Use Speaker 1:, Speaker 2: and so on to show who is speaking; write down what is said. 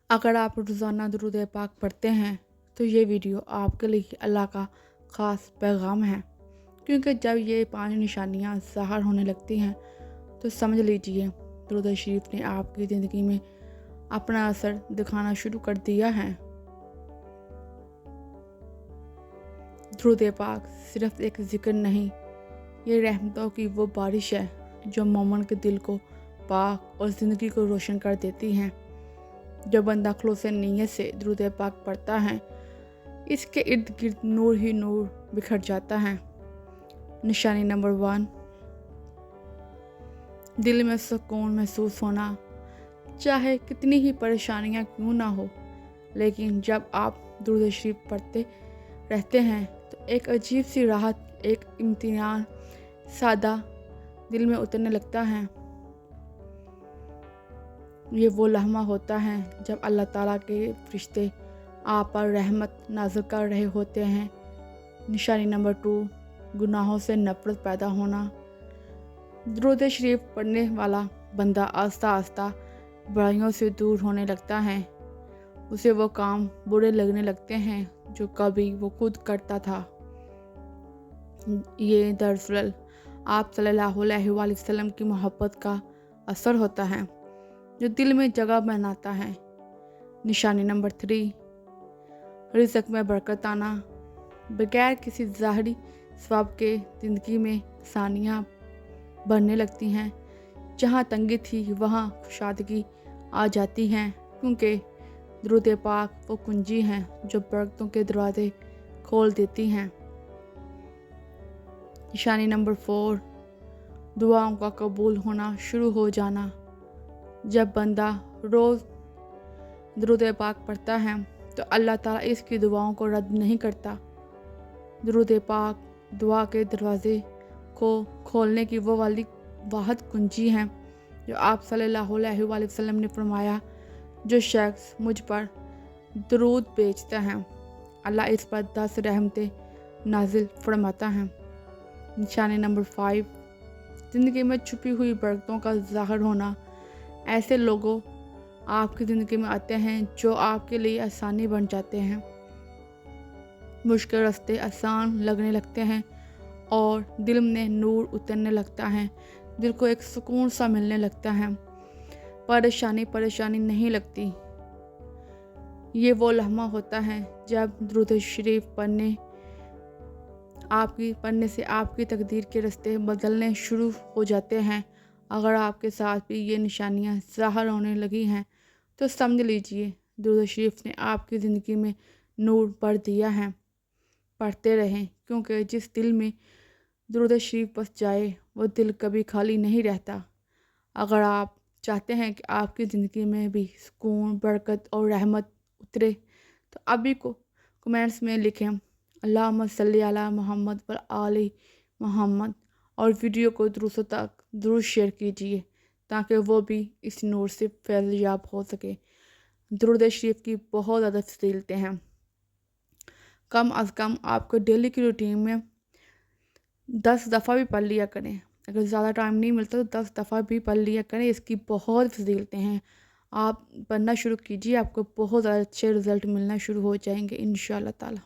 Speaker 1: اگر آپ روزانہ درود پاک پڑھتے ہیں تو یہ ویڈیو آپ کے لیے اللہ کا خاص پیغام ہے، کیونکہ جب یہ 5 نشانیاں ظاہر ہونے لگتی ہیں تو سمجھ لیجئے درود شریف نے آپ کی زندگی میں اپنا اثر دکھانا شروع کر دیا ہے۔ درود پاک صرف ایک ذکر نہیں، یہ رحمتوں کی وہ بارش ہے جو مومن کے دل کو پاک اور زندگی کو روشن کر دیتی ہے۔ جو بندہ خلوص نیت سے درود پاک پڑھتا ہے، اس کے ارد گرد نور ہی نور بکھر جاتا ہے۔ نشانی نمبر 1، دل میں سکون محسوس ہونا۔ چاہے کتنی ہی پریشانیاں کیوں نہ ہو، لیکن جب آپ درود شریف پڑھتے رہتے ہیں تو ایک عجیب سی راحت، ایک اطمینان سادہ دل میں اترنے لگتا ہے۔ یہ وہ لمحہ ہوتا ہے جب اللہ تعالیٰ کے فرشتے آپ پر رحمت نازل کر رہے ہوتے ہیں۔ نشانی نمبر 2، گناہوں سے نفرت پیدا ہونا۔ درود شریف پڑھنے والا بندہ آہستہ آہستہ برائیوں سے دور ہونے لگتا ہے۔ اسے وہ کام برے لگنے لگتے ہیں جو کبھی وہ خود کرتا تھا۔ یہ دراصل آپ صلی اللہ علیہ وآلہ وسلم کی محبت کا اثر ہوتا ہے جو دل میں جگہ بناتا ہے۔ نشانی نمبر 3، رزق میں برکت آنا۔ بغیر کسی ظاہری ثواب کے زندگی میں آسانیاں بڑھنے لگتی ہیں۔ جہاں تنگی تھی وہاں کشادگی آ جاتی ہے، کیونکہ درود پاک وہ کنجی ہیں جو برکتوں کے دروازے کھول دیتی ہیں۔ نشانی نمبر 4، دعاؤں کا قبول ہونا شروع ہو جانا۔ جب بندہ روز درود پاک پڑھتا ہے تو اللہ تعالیٰ اس کی دعاؤں کو رد نہیں کرتا۔ درود پاک دعا کے دروازے کو کھولنے کی وہ واحد کنجی ہے جو آپ صلی اللہ علیہ وآلہ وسلم نے فرمایا، جو شخص مجھ پر درود بھیجتا ہے اللہ اس پر 10 رحمتیں نازل فرماتا ہے۔ نشانی نمبر 5، زندگی میں چھپی ہوئی برکتوں کا ظاہر ہونا۔ ایسے لوگوں آپ کی زندگی میں آتے ہیں جو آپ کے لیے آسانی بن جاتے ہیں۔ مشکل راستے آسان لگنے لگتے ہیں اور دل میں نور اترنے لگتا ہے۔ دل کو ایک سکون سا ملنے لگتا ہے۔ پریشانی نہیں لگتی۔ یہ وہ لمحہ ہوتا ہے جب درود شریف پڑھنے سے آپ کی تقدیر کے راستے بدلنے شروع ہو جاتے ہیں۔ اگر آپ کے ساتھ بھی یہ نشانیاں ظاہر ہونے لگی ہیں تو سمجھ لیجئے درود شریف نے آپ کی زندگی میں نور بھر دیا ہے۔ پڑھتے رہیں، کیونکہ جس دل میں درود شریف بس جائے وہ دل کبھی خالی نہیں رہتا۔ اگر آپ چاہتے ہیں کہ آپ کی زندگی میں بھی سکون، برکت اور رحمت اترے تو ابھی کمنٹس میں لکھیں اللہم صلی علی محمد وآل محمد، اور ویڈیو کو دوسروں تک ضرور شیئر کیجیے تاکہ وہ بھی اس نور سے فیض یاب ہو سکے۔ درود شریف کی بہت زیادہ فضیلتیں ہیں۔ کم از کم آپ کو ڈیلی کی روٹین میں 10 دفعہ بھی پڑھ لیا کریں۔ اگر زیادہ ٹائم نہیں ملتا تو 10 دفعہ بھی پڑھ لیا کریں۔ اس کی بہت فضیلتیں ہیں۔ آپ پڑھنا شروع کیجیے، آپ کو بہت زیادہ اچھے رزلٹ ملنا شروع ہو جائیں گے انشاءاللہ تعالی۔